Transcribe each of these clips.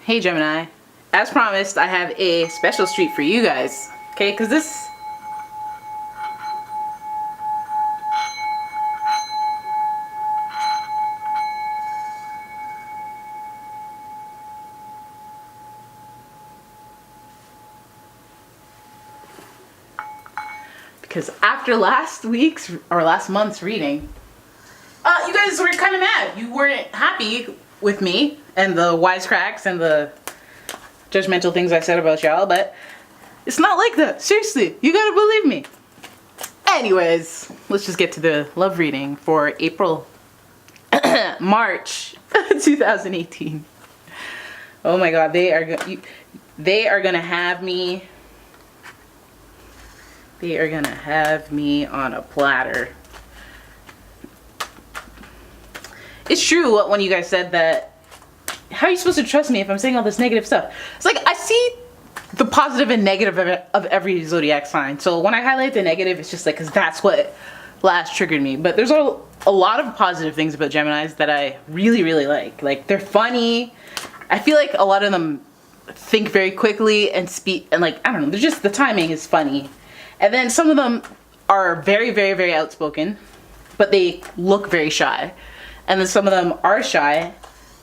Hey Gemini, as promised, I have a special treat for you guys. Okay, because after last week's or last month's reading, you guys were kind of mad. You weren't happy with me and the wisecracks and the judgmental things I said about y'all, but it's not like that. Seriously, you gotta believe me. Anyways, let's just get to the love reading for April, March 2018. Oh my God, they are gonna have me. They are gonna have me on a platter. It's true when you guys said that. How are you supposed to trust me if I'm saying all this negative stuff? It's like I see the positive and negative of every zodiac sign. So when I highlight the negative, it's just like because that's what last triggered me. But there's a lot of positive things about Geminis that I really, really like. Like they're funny. I feel like a lot of them think very quickly and speak, and like I don't know. They're just the timing is funny. And then some of them are very, very, very outspoken, but they look very shy. And then some of them are shy,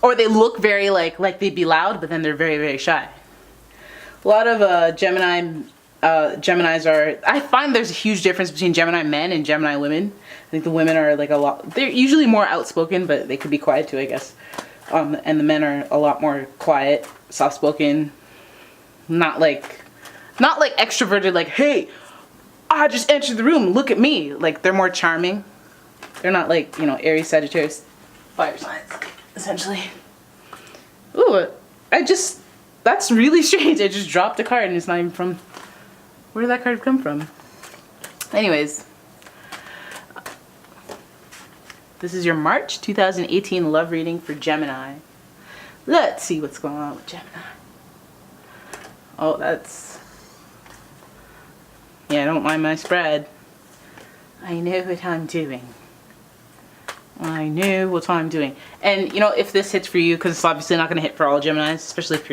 or they look very like they'd be loud, but then they're very, very shy. A lot of Geminis are, I find there's a huge difference between Gemini men and Gemini women. I think the women are like they're usually more outspoken, but they could be quiet too, I guess. And the men are a lot more quiet, soft-spoken, not like extroverted, like, hey, I just entered the room, look at me. Like, they're more charming. They're not like, you know, Aries, Sagittarius, fire signs, essentially. Ooh, that's really strange. I just dropped a card and it's not even from, where did that card come from? Anyways, this is your March 2018 love reading for Gemini. Let's see what's going on with Gemini. Oh, yeah, I don't mind my spread. I know what I'm doing. I know what I'm doing. And, you know, if this hits for you, because it's obviously not going to hit for all Geminis, especially if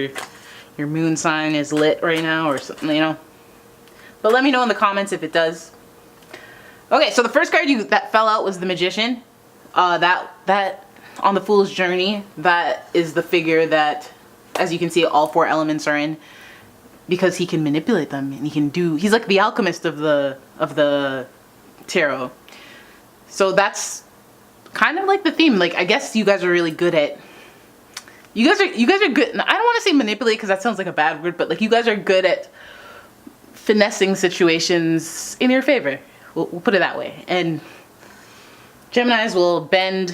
your moon sign is lit right now or something, you know. But let me know in the comments if it does. Okay, so the first card that fell out was the Magician. That on the Fool's Journey, that is the figure that, as you can see, all four elements are in. Because he can manipulate them, and he's like the alchemist of the tarot. So that's kind of like the theme. Like, I guess you guys are really good at, you guys are good, I don't want to say manipulate because that sounds like a bad word, but like you guys are good at finessing situations in your favor. We'll put it that way. And Geminis will bend.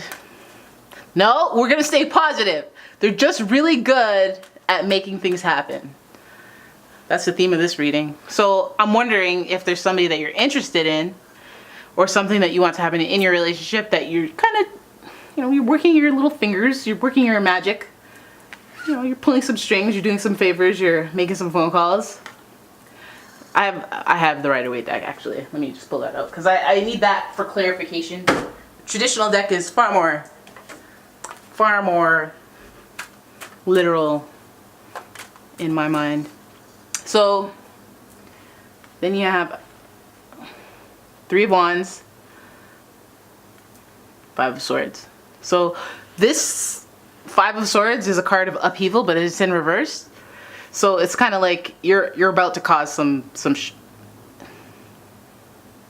No, we're gonna stay positive. They're just really good at making things happen. That's the theme of this reading. So I'm wondering if there's somebody that you're interested in, or something that you want to happen in your relationship that you're kind of, you know, you're working your little fingers, you're working your magic. You know, you're pulling some strings, you're doing some favors, you're making some phone calls. I have the Rider-Waite deck, actually. Let me just pull that out because I need that for clarification. Traditional deck is far more literal in my mind. So then you have Three of Wands, Five of Swords. So this Five of Swords is a card of upheaval, but it's in reverse. So it's kind of like you're about to cause some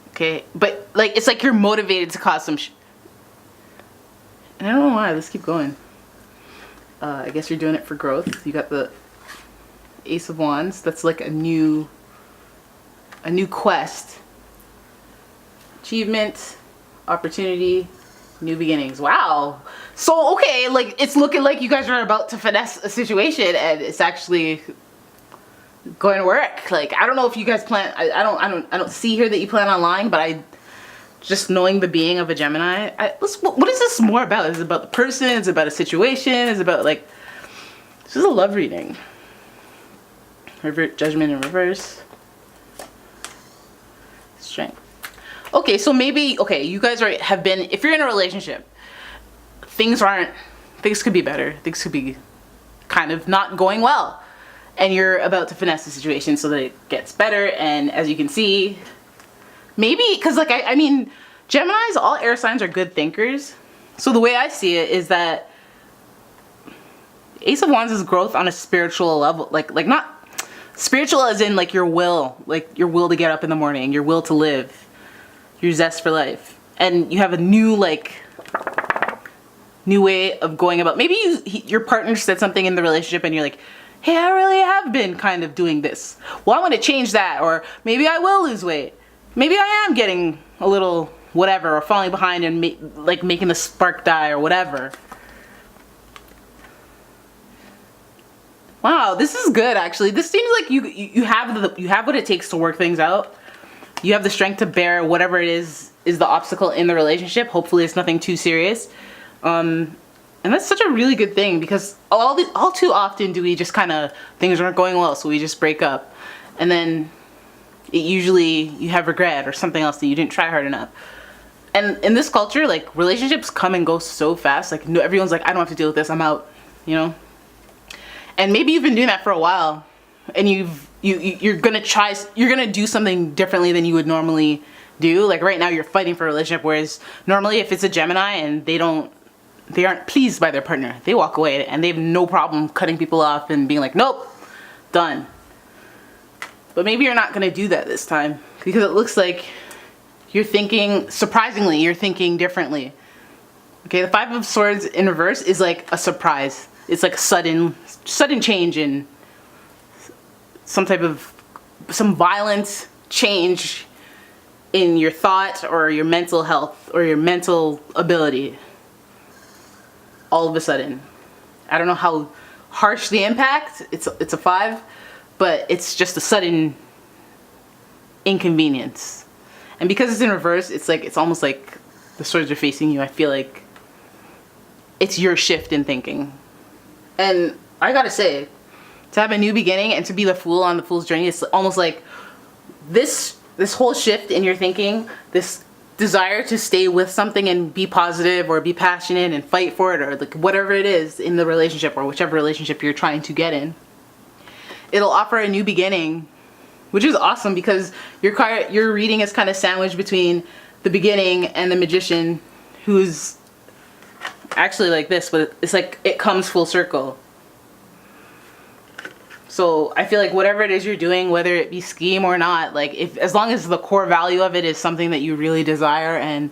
okay, but like it's like you're motivated to cause some and I don't know why. Let's keep going. I guess you're doing it for growth. You got the Ace of Wands. That's like a new quest. Achievement, opportunity, new beginnings. Wow. So okay, like it's looking like you guys are about to finesse a situation and it's actually going to work. Like I don't know if you guys plan, I don't see here that you plan on lying, but just knowing the being of a Gemini, what is this more about? Is it about the person? Is it about a situation? Is it about like, this is a love reading. Judgment in reverse. Strength. Okay, so maybe, okay, you guys have been, if you're in a relationship, things could be better. Things could be kind of not going well. And you're about to finesse the situation so that it gets better. And as you can see, maybe, because like, I mean, Geminis, all air signs are good thinkers. So the way I see it is that Ace of Wands is growth on a spiritual level. Like not spiritual as in like your will to get up in the morning, your will to live, your zest for life. And you have a new way of going about, maybe your partner said something in the relationship and you're like, hey, I really have been kind of doing this. Well, I want to change that. Or maybe I will lose weight. Maybe I am getting a little whatever, or falling behind and making the spark die or whatever. Wow, this is good actually. This seems like you have what it takes to work things out. You have the strength to bear whatever it is the obstacle in the relationship. Hopefully it's nothing too serious. And that's such a really good thing, because all too often do we just kind of, things aren't going well, so we just break up. And then usually you have regret or something else that you didn't try hard enough. And in this culture, like, relationships come and go so fast. Like, no, everyone's like, I don't have to deal with this, I'm out, you know? And maybe you've been doing that for a while, and you're gonna do something differently than you would normally do. Like right now you're fighting for a relationship, whereas normally if it's a Gemini and they aren't pleased by their partner, they walk away and they have no problem cutting people off and being like, nope, done. But maybe you're not gonna do that this time, because it looks like you're thinking, surprisingly, you're thinking differently. Okay, the Five of Swords in reverse is like a surprise. It's like sudden change in some violent change in your thought or your mental health or your mental ability. All of a sudden. I don't know how harsh the impact, it's a 5, but it's just a sudden inconvenience. And because it's in reverse, it's almost like the swords are facing you. I feel like it's your shift in thinking. And I gotta say, to have a new beginning and to be the fool on the fool's journey, it's almost like this whole shift in your thinking, this desire to stay with something and be positive or be passionate and fight for it, or like whatever it is in the relationship or whichever relationship you're trying to get in, it'll offer a new beginning, which is awesome, because your reading is kind of sandwiched between the beginning and the Magician, who's actually like this, but it's like it comes full circle. So I feel like whatever it is you're doing, whether it be scheme or not, like as long as the core value of it is something that you really desire, and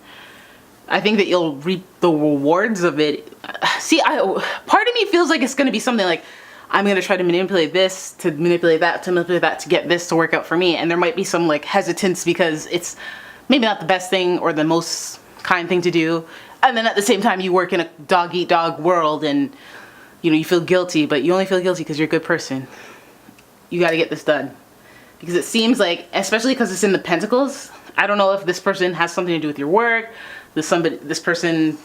I think that you'll reap the rewards of it. See, part of me feels like it's going to be something like, I'm going to try to manipulate this, to manipulate that, to manipulate that, to get this to work out for me. And there might be some like hesitance because it's maybe not the best thing or the most kind thing to do. And then at the same time you work in a dog-eat-dog world, and you feel guilty, but you only feel guilty because you're a good person. You got to get this done. Because it seems like, especially because it's in the Pentacles, I don't know if this person has something to do with your work. This person,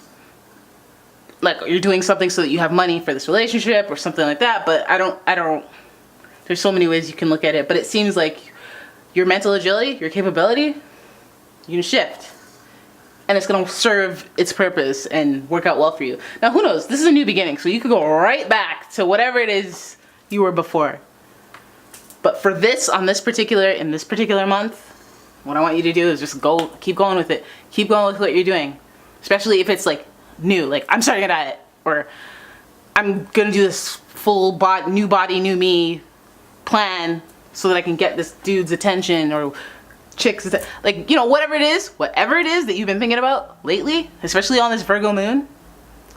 like, you're doing something so that you have money for this relationship or something like that, but I don't, there's so many ways you can look at it, but it seems like your mental agility, your capability, you can shift. And it's going to serve its purpose and work out well for you. Now, who knows? This is a new beginning, so you could go right back to whatever it is you were before. But for this, in this particular month, what I want you to do is just keep going with it. Keep going with what you're doing. Especially if it's like new, like I'm starting a diet, or I'm going to do this full new body, new me plan so that I can get this dude's attention, or chicks, like, whatever it is that you've been thinking about lately, especially on this Virgo moon,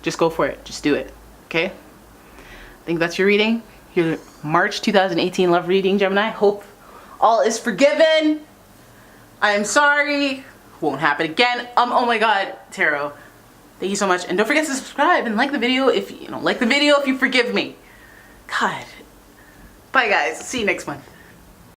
just go for it. Just do it. Okay? I think that's your reading. Your March 2018 love reading, Gemini. Hope all is forgiven. I am sorry. Won't happen again. Oh my God, Tarot. Thank you so much. And don't forget to subscribe and like the video if you forgive me. God. Bye guys. See you next month.